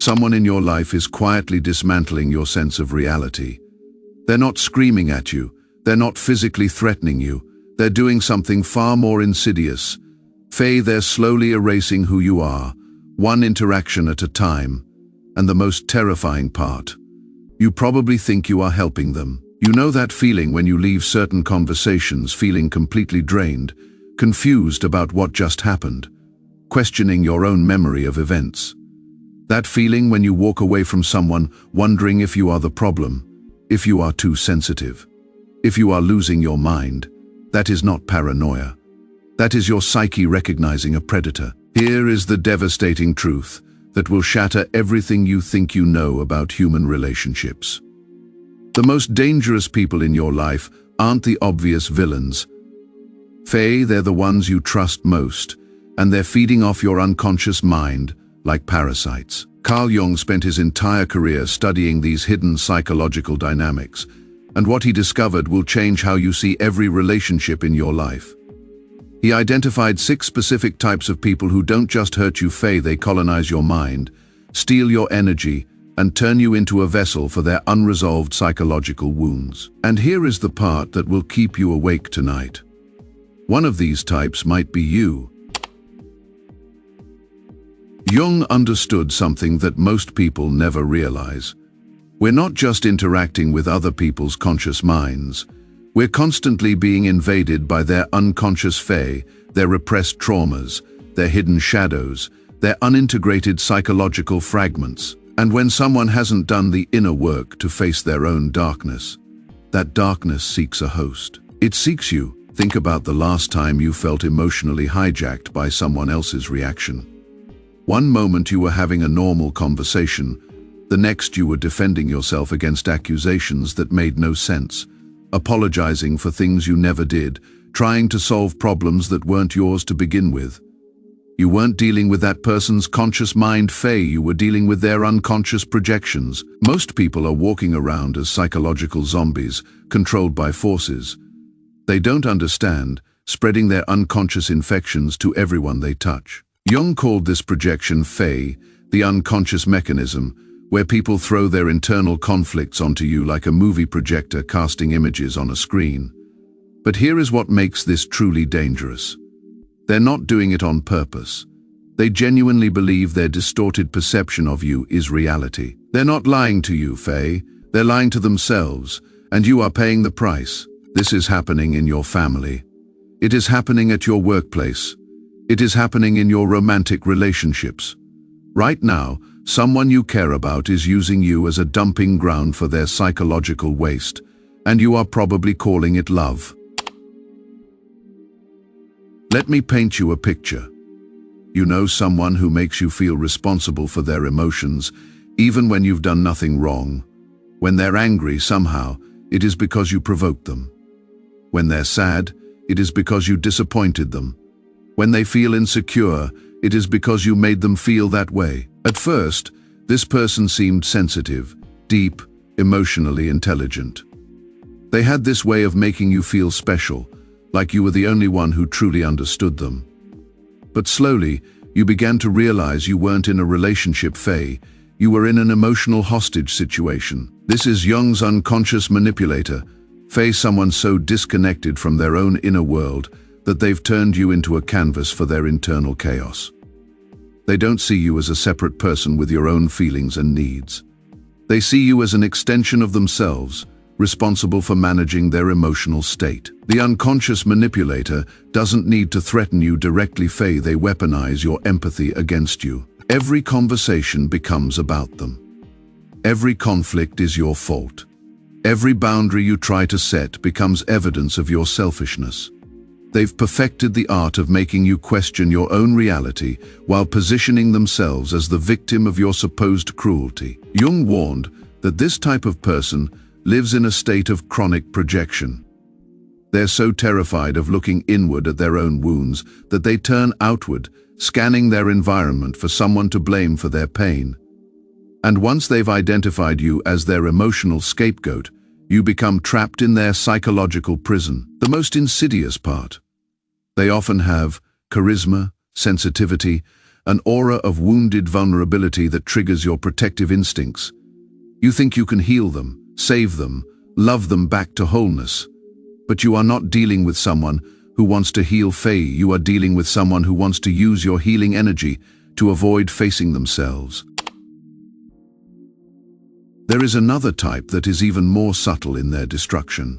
Someone in your life is quietly dismantling your sense of reality. They're not screaming at you, they're not physically threatening you, they're doing something far more insidious. Faye, they're slowly erasing who you are, one interaction at a time. And the most terrifying part, you probably think you are helping them. You know that feeling when you leave certain conversations feeling completely drained, confused about what just happened, questioning your own memory of events. That feeling when you walk away from someone wondering if you are the problem, if you are too sensitive, if you are losing your mind. That is not paranoia. That is your psyche recognizing a predator. Here is the devastating truth that will shatter everything you think you know about human relationships. The most dangerous people in your life aren't the obvious villains. Faye, they're the ones you trust most, and they're feeding off your unconscious mind like parasites. Carl Jung spent his entire career studying these hidden psychological dynamics, and what he discovered will change how you see every relationship in your life. He identified 6 specific types of people who don't just hurt you, Faye, they colonize your mind, steal your energy, and turn you into a vessel for their unresolved psychological wounds. And here is the part that will keep you awake tonight. One of these types might be you. Jung understood something that most people never realize. We're not just interacting with other people's conscious minds. We're constantly being invaded by their unconscious Faye, their repressed traumas, their hidden shadows, their unintegrated psychological fragments. And when someone hasn't done the inner work to face their own darkness, that darkness seeks a host. It seeks you. Think about the last time you felt emotionally hijacked by someone else's reaction. One moment you were having a normal conversation, the next you were defending yourself against accusations that made no sense, apologizing for things you never did, trying to solve problems that weren't yours to begin with. You weren't dealing with that person's conscious mind, Faye, you were dealing with their unconscious projections. Most people are walking around as psychological zombies, controlled by forces they don't understand, spreading their unconscious infections to everyone they touch. Jung called this projection Faye, the unconscious mechanism, where people throw their internal conflicts onto you like a movie projector casting images on a screen. But here is what makes this truly dangerous. They're not doing it on purpose. They genuinely believe their distorted perception of you is reality. They're not lying to you, Faye. They're lying to themselves, and you are paying the price. This is happening in your family. It is happening at your workplace. It is happening in your romantic relationships. Right now, someone you care about is using you as a dumping ground for their psychological waste, and you are probably calling it love. Let me paint you a picture. You know someone who makes you feel responsible for their emotions, even when you've done nothing wrong. When they're angry, somehow, it is because you provoked them. When they're sad, it is because you disappointed them. When they feel insecure, it is because you made them feel that way. At first, this person seemed sensitive, deep, emotionally intelligent. They had this way of making you feel special, like you were the only one who truly understood them. But slowly, you began to realize you weren't in a relationship, Faye. You were in an emotional hostage situation. This is Jung's unconscious manipulator. Faye, someone so disconnected from their own inner world that they've turned you into a canvas for their internal chaos. They don't see you as a separate person with your own feelings and needs. They see you as an extension of themselves, responsible for managing their emotional state. The unconscious manipulator doesn't need to threaten you directly, Faye. They weaponize your empathy against you. Every conversation becomes about them. Every conflict is your fault. Every boundary you try to set becomes evidence of your selfishness. They've perfected the art of making you question your own reality while positioning themselves as the victim of your supposed cruelty. Jung warned that this type of person lives in a state of chronic projection. They're so terrified of looking inward at their own wounds that they turn outward, scanning their environment for someone to blame for their pain. And once they've identified you as their emotional scapegoat, you become trapped in their psychological prison. The most insidious part. They often have charisma, sensitivity, an aura of wounded vulnerability that triggers your protective instincts. You think you can heal them, save them, love them back to wholeness. But you are not dealing with someone who wants to heal Fae. You are dealing with someone who wants to use your healing energy to avoid facing themselves. There is another type that is even more subtle in their destruction.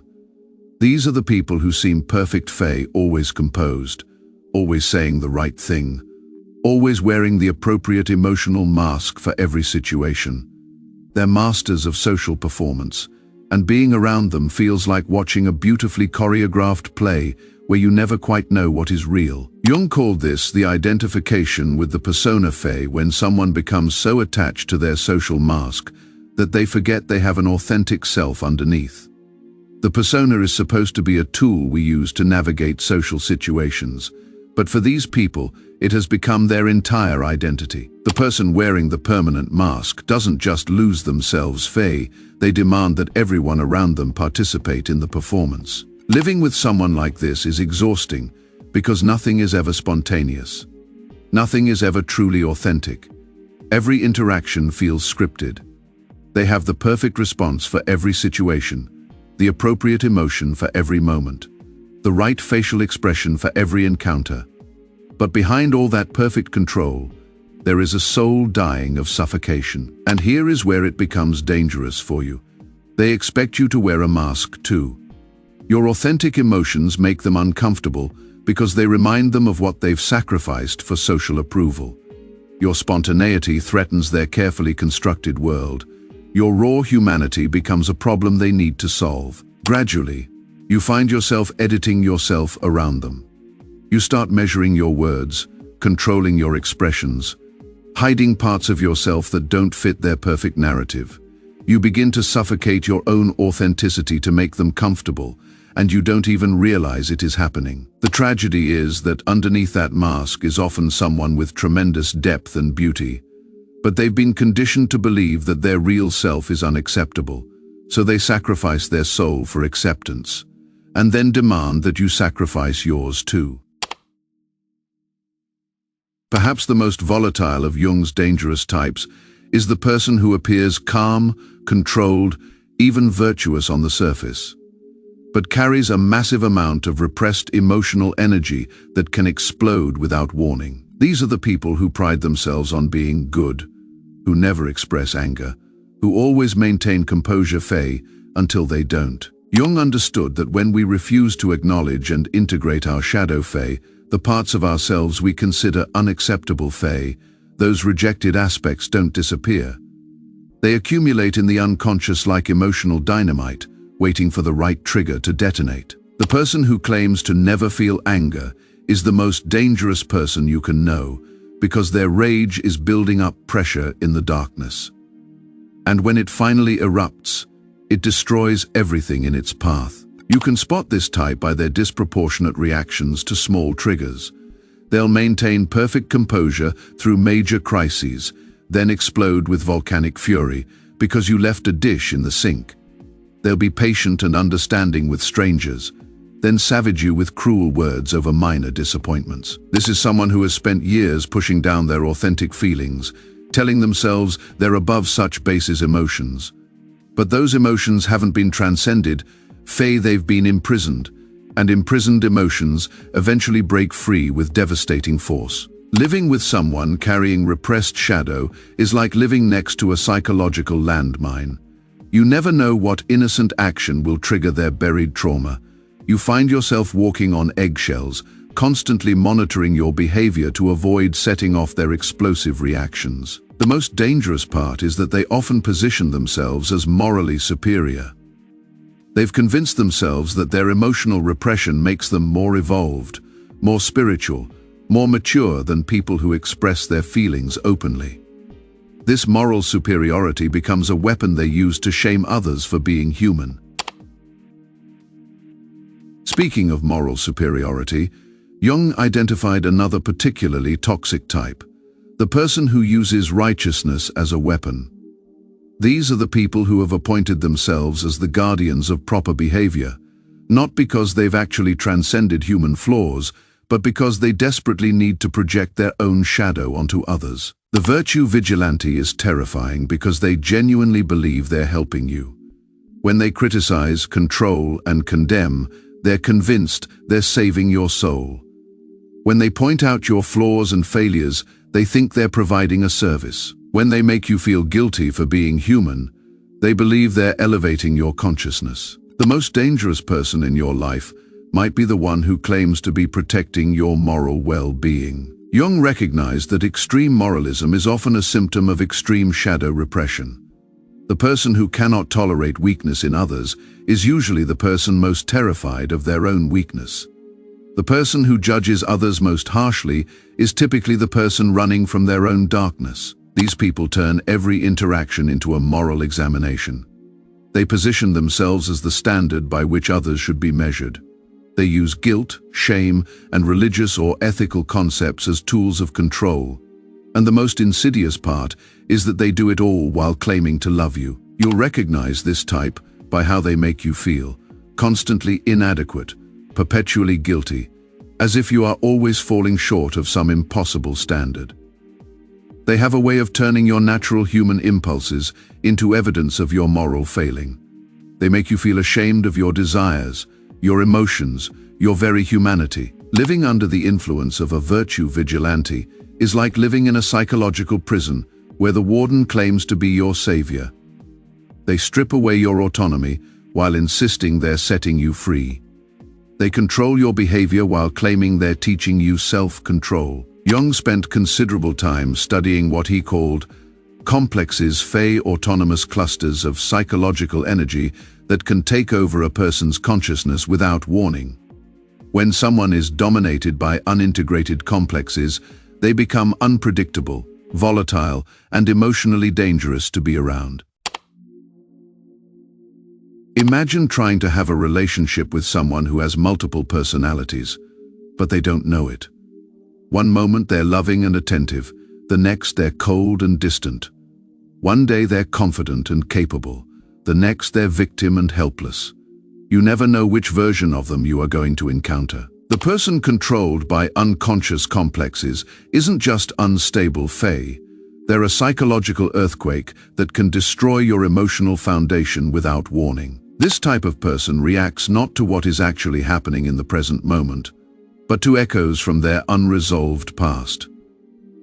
These are the people who seem perfect Fae, always composed, always saying the right thing, always wearing the appropriate emotional mask for every situation. They're masters of social performance, and being around them feels like watching a beautifully choreographed play where you never quite know what is real. Jung called this the identification with the persona Fae, when someone becomes so attached to their social mask that they forget they have an authentic self underneath. The persona is supposed to be a tool we use to navigate social situations, but for these people, it has become their entire identity. The person wearing the permanent mask doesn't just lose themselves Fae, they demand that everyone around them participate in the performance. Living with someone like this is exhausting because nothing is ever spontaneous. Nothing is ever truly authentic. Every interaction feels scripted. They have the perfect response for every situation, the appropriate emotion for every moment, the right facial expression for every encounter. But behind all that perfect control, there is a soul dying of suffocation. And here is where it becomes dangerous for you. They expect you to wear a mask too. Your authentic emotions make them uncomfortable because they remind them of what they've sacrificed for social approval. Your spontaneity threatens their carefully constructed world. Your raw humanity becomes a problem they need to solve. Gradually, you find yourself editing yourself around them. You start measuring your words, controlling your expressions, hiding parts of yourself that don't fit their perfect narrative. You begin to suffocate your own authenticity to make them comfortable, and you don't even realize it is happening. The tragedy is that underneath that mask is often someone with tremendous depth and beauty, but they've been conditioned to believe that their real self is unacceptable, so they sacrifice their soul for acceptance, and then demand that you sacrifice yours too. Perhaps the most volatile of Jung's dangerous types is the person who appears calm, controlled, even virtuous on the surface, but carries a massive amount of repressed emotional energy that can explode without warning. These are the people who pride themselves on being good, who never express anger, who always maintain composure Fae until they don't. Jung understood that when we refuse to acknowledge and integrate our shadow Fae, the parts of ourselves we consider unacceptable Fae, those rejected aspects don't disappear. They accumulate in the unconscious like emotional dynamite, waiting for the right trigger to detonate. The person who claims to never feel anger is the most dangerous person you can know, because their rage is building up pressure in the darkness. And when it finally erupts, it destroys everything in its path. You can spot this type by their disproportionate reactions to small triggers. They'll maintain perfect composure through major crises, then explode with volcanic fury because you left a dish in the sink. They'll be patient and understanding with strangers, then savage you with cruel words over minor disappointments. This is someone who has spent years pushing down their authentic feelings, telling themselves they're above such basis emotions. But those emotions haven't been transcended, they've been imprisoned, and imprisoned emotions eventually break free with devastating force. Living with someone carrying repressed shadow is like living next to a psychological landmine. You never know what innocent action will trigger their buried trauma. You find yourself walking on eggshells, constantly monitoring your behavior to avoid setting off their explosive reactions. The most dangerous part is that they often position themselves as morally superior. They've convinced themselves that their emotional repression makes them more evolved, more spiritual, more mature than people who express their feelings openly. This moral superiority becomes a weapon they use to shame others for being human. Speaking of moral superiority, Jung identified another particularly toxic type, the person who uses righteousness as a weapon. These are the people who have appointed themselves as the guardians of proper behavior, not because they've actually transcended human flaws, but because they desperately need to project their own shadow onto others. The virtue vigilante is terrifying because they genuinely believe they're helping you. When they criticize, control, and condemn, they're convinced they're saving your soul. When they point out your flaws and failures, they think they're providing a service. When they make you feel guilty for being human, they believe they're elevating your consciousness. The most dangerous person in your life might be the one who claims to be protecting your moral well-being. Jung recognized that extreme moralism is often a symptom of extreme shadow repression. The person who cannot tolerate weakness in others is usually the person most terrified of their own weakness. The person who judges others most harshly is typically the person running from their own darkness. These people turn every interaction into a moral examination. They position themselves as the standard by which others should be measured. They use guilt, shame, and religious or ethical concepts as tools of control. And the most insidious part is that they do it all while claiming to love you. You'll recognize this type by how they make you feel: constantly inadequate, perpetually guilty, as if you are always falling short of some impossible standard. They have a way of turning your natural human impulses into evidence of your moral failing. They make you feel ashamed of your desires, your emotions, your very humanity. Living under the influence of a virtue vigilante is like living in a psychological prison where the warden claims to be your savior. They strip away your autonomy while insisting they're setting you free. They control your behavior while claiming they're teaching you self-control. Jung spent considerable time studying what he called complexes, autonomous clusters of psychological energy that can take over a person's consciousness without warning. When someone is dominated by unintegrated complexes, they become unpredictable, volatile, and emotionally dangerous to be around. Imagine trying to have a relationship with someone who has multiple personalities, but they don't know it. One moment they're loving and attentive, the next they're cold and distant. One day they're confident and capable, the next they're victim and helpless. You never know which version of them you are going to encounter. The person controlled by unconscious complexes isn't just unstable they're a psychological earthquake that can destroy your emotional foundation without warning. This type of person reacts not to what is actually happening in the present moment, but to echoes from their unresolved past.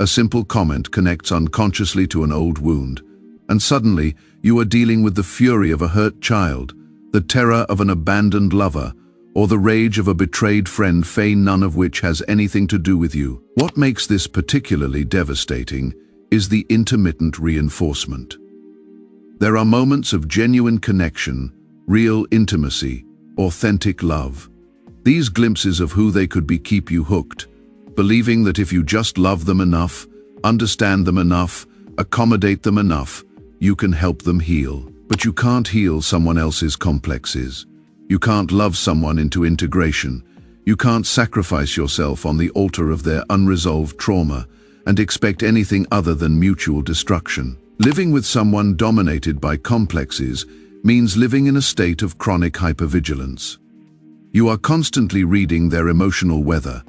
A simple comment connects unconsciously to an old wound, and suddenly you are dealing with the fury of a hurt child, the terror of an abandoned lover, or the rage of a betrayed friend, none of which has anything to do with you. What makes this particularly devastating is the intermittent reinforcement. There are moments of genuine connection, real intimacy, authentic love. These glimpses of who they could be keep you hooked, believing that if you just love them enough, understand them enough, accommodate them enough, you can help them heal. But you can't heal someone else's complexes. You can't love someone into integration. You can't sacrifice yourself on the altar of their unresolved trauma and expect anything other than mutual destruction. Living with someone dominated by complexes means living in a state of chronic hypervigilance. You are constantly reading their emotional weather,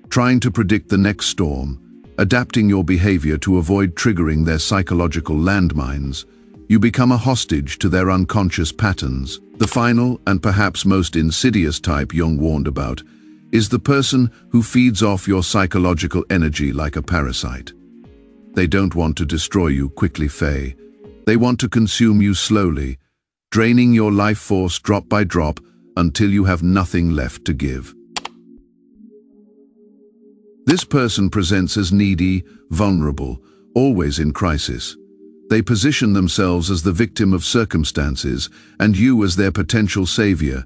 trying to predict the next storm, adapting your behavior to avoid triggering their psychological landmines. You become a hostage to their unconscious patterns. The final and perhaps most insidious type Jung warned about is the person who feeds off your psychological energy like a parasite. They don't want to destroy you quickly, They want to consume you slowly, draining your life force drop by drop until you have nothing left to give. This person presents as needy, vulnerable, always in crisis. They position themselves as the victim of circumstances and you as their potential savior.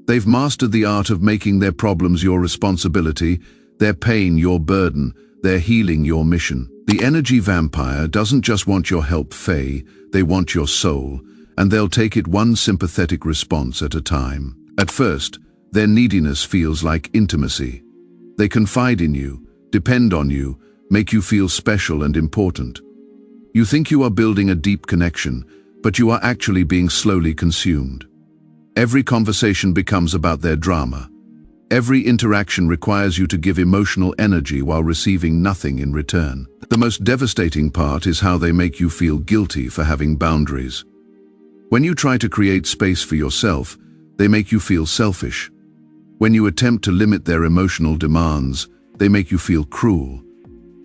They've mastered the art of making their problems your responsibility, their pain your burden, their healing your mission. The energy vampire doesn't just want your help, they want your soul, and they'll take it one sympathetic response at a time. At first, their neediness feels like intimacy. They confide in you, depend on you, make you feel special and important. You think you are building a deep connection, but you are actually being slowly consumed. Every conversation becomes about their drama. Every interaction requires you to give emotional energy while receiving nothing in return. The most devastating part is how they make you feel guilty for having boundaries. When you try to create space for yourself, they make you feel selfish. When you attempt to limit their emotional demands, they make you feel cruel.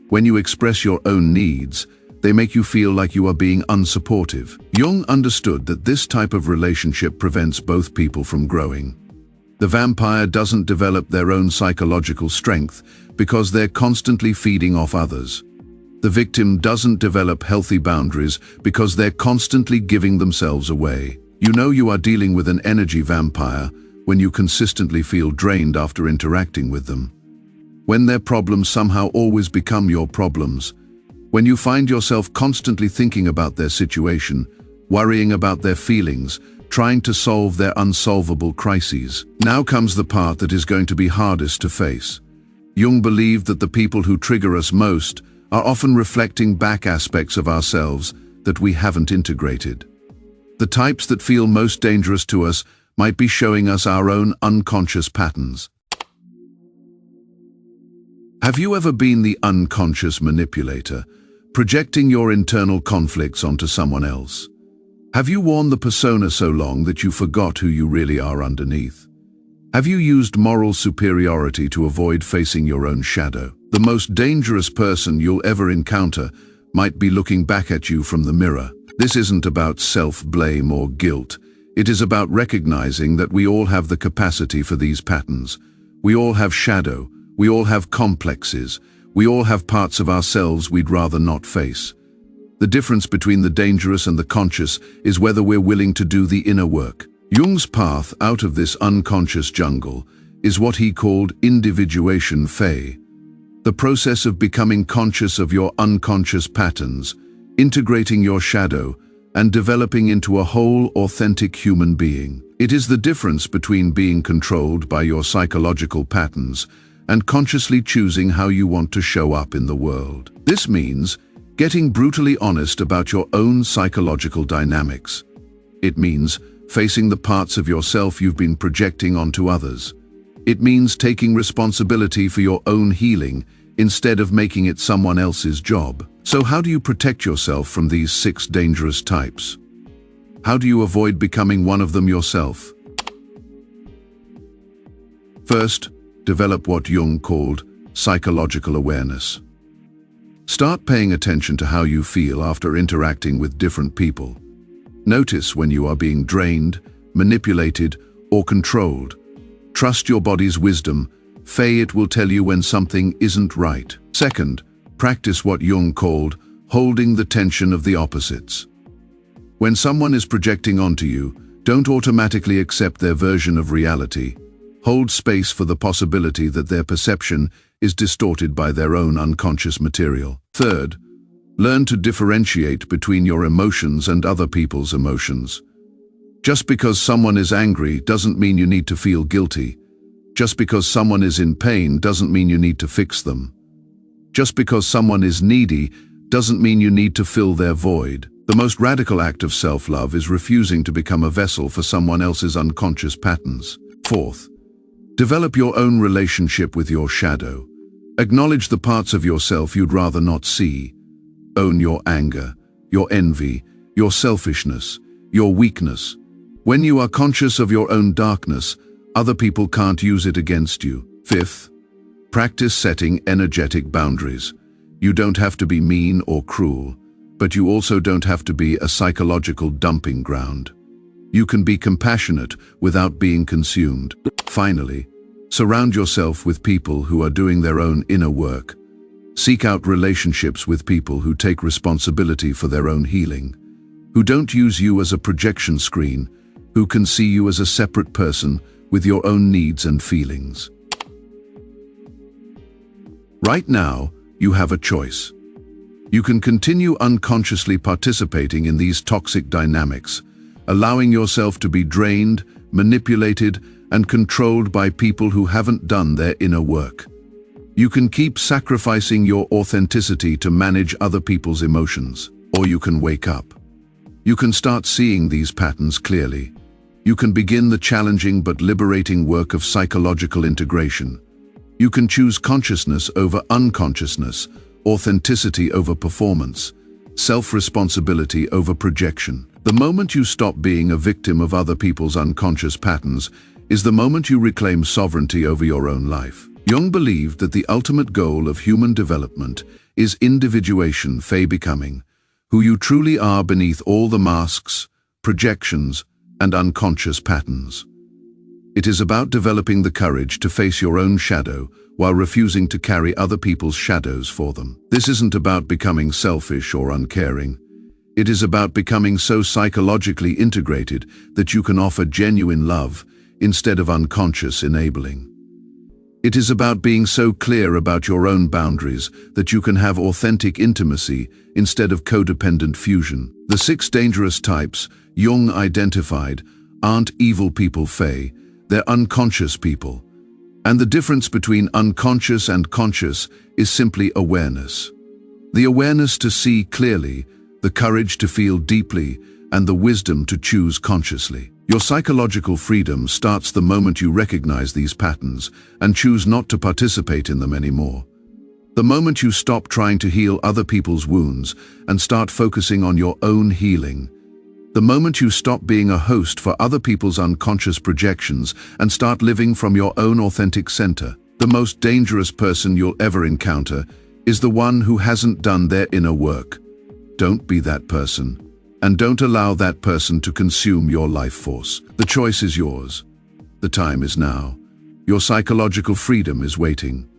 When you express your own needs, they make you feel like you are being unsupportive. Jung understood that this type of relationship prevents both people from growing. The vampire doesn't develop their own psychological strength because they're constantly feeding off others. The victim doesn't develop healthy boundaries because they're constantly giving themselves away. You know you are dealing with an energy vampire when you consistently feel drained after interacting with them. When their problems somehow always become your problems. When you find yourself constantly thinking about their situation, worrying about their feelings, trying to solve their unsolvable crises. Now comes the part that is going to be hardest to face. Jung believed that the people who trigger us most are often reflecting back aspects of ourselves that we haven't integrated. The types that feel most dangerous to us might be showing us our own unconscious patterns. Have you ever been the unconscious manipulator, projecting your internal conflicts onto someone else? Have you worn the persona so long that you forgot who you really are underneath? Have you used moral superiority to avoid facing your own shadow? The most dangerous person you'll ever encounter might be looking back at you from the mirror. This isn't about self-blame or guilt. It is about recognizing that we all have the capacity for these patterns. We all have shadow. We all have complexes. We all have parts of ourselves we'd rather not face. The difference between the dangerous and the conscious is whether we're willing to do the inner work. Jung's path out of this unconscious jungle is what he called individuation fey, the process of becoming conscious of your unconscious patterns, integrating your shadow, and developing into a whole, authentic human being. It is the difference between being controlled by your psychological patterns and consciously choosing how you want to show up in the world. This means getting brutally honest about your own psychological dynamics. It means facing the parts of yourself you've been projecting onto others. It means taking responsibility for your own healing instead of making it someone else's job. So how do you protect yourself from these 6 dangerous types? How do you avoid becoming one of them yourself? First, develop what Jung called psychological awareness. Start paying attention to how you feel after interacting with different people. Notice when you are being drained, manipulated, or controlled. Trust your body's wisdom. It will tell you when something isn't right. Second, practice what Jung called holding the tension of the opposites. When someone is projecting onto you, don't automatically accept their version of reality. Hold space for the possibility that their perception is distorted by their own unconscious material. Third, learn to differentiate between your emotions and other people's emotions. Just because someone is angry doesn't mean you need to feel guilty. Just because someone is in pain doesn't mean you need to fix them. Just because someone is needy doesn't mean you need to fill their void. The most radical act of self-love is refusing to become a vessel for someone else's unconscious patterns. Fourth, develop your own relationship with your shadow. Acknowledge the parts of yourself you'd rather not see. Own your anger, your envy, your selfishness, your weakness. When you are conscious of your own darkness, other people can't use it against you. Fifth, practice setting energetic boundaries. You don't have to be mean or cruel, but you also don't have to be a psychological dumping ground. You can be compassionate without being consumed. Finally, surround yourself with people who are doing their own inner work. Seek out relationships with people who take responsibility for their own healing, who don't use you as a projection screen, who can see you as a separate person with your own needs and feelings. Right now, you have a choice. You can continue unconsciously participating in these toxic dynamics, allowing yourself to be drained, manipulated, and controlled by people who haven't done their inner work. You can keep sacrificing your authenticity to manage other people's emotions, or you can wake up. You can start seeing these patterns clearly. You can begin the challenging but liberating work of psychological integration. You can choose consciousness over unconsciousness, authenticity over performance, self-responsibility over projection. The moment you stop being a victim of other people's unconscious patterns is the moment you reclaim sovereignty over your own life. Jung believed that the ultimate goal of human development is individuation, becoming who you truly are beneath all the masks, projections, and unconscious patterns. It is about developing the courage to face your own shadow while refusing to carry other people's shadows for them. This isn't about becoming selfish or uncaring. It is about becoming so psychologically integrated that you can offer genuine love instead of unconscious enabling. It is about being so clear about your own boundaries that you can have authentic intimacy instead of codependent fusion. The 6 dangerous types Jung identified aren't evil people, they're unconscious people. And the difference between unconscious and conscious is simply awareness. The awareness to see clearly, the courage to feel deeply, and the wisdom to choose consciously. Your psychological freedom starts the moment you recognize these patterns and choose not to participate in them anymore. The moment you stop trying to heal other people's wounds and start focusing on your own healing. The moment you stop being a host for other people's unconscious projections and start living from your own authentic center. The most dangerous person you'll ever encounter is the one who hasn't done their inner work. Don't be that person. And don't allow that person to consume your life force. The choice is yours. The time is now. Your psychological freedom is waiting.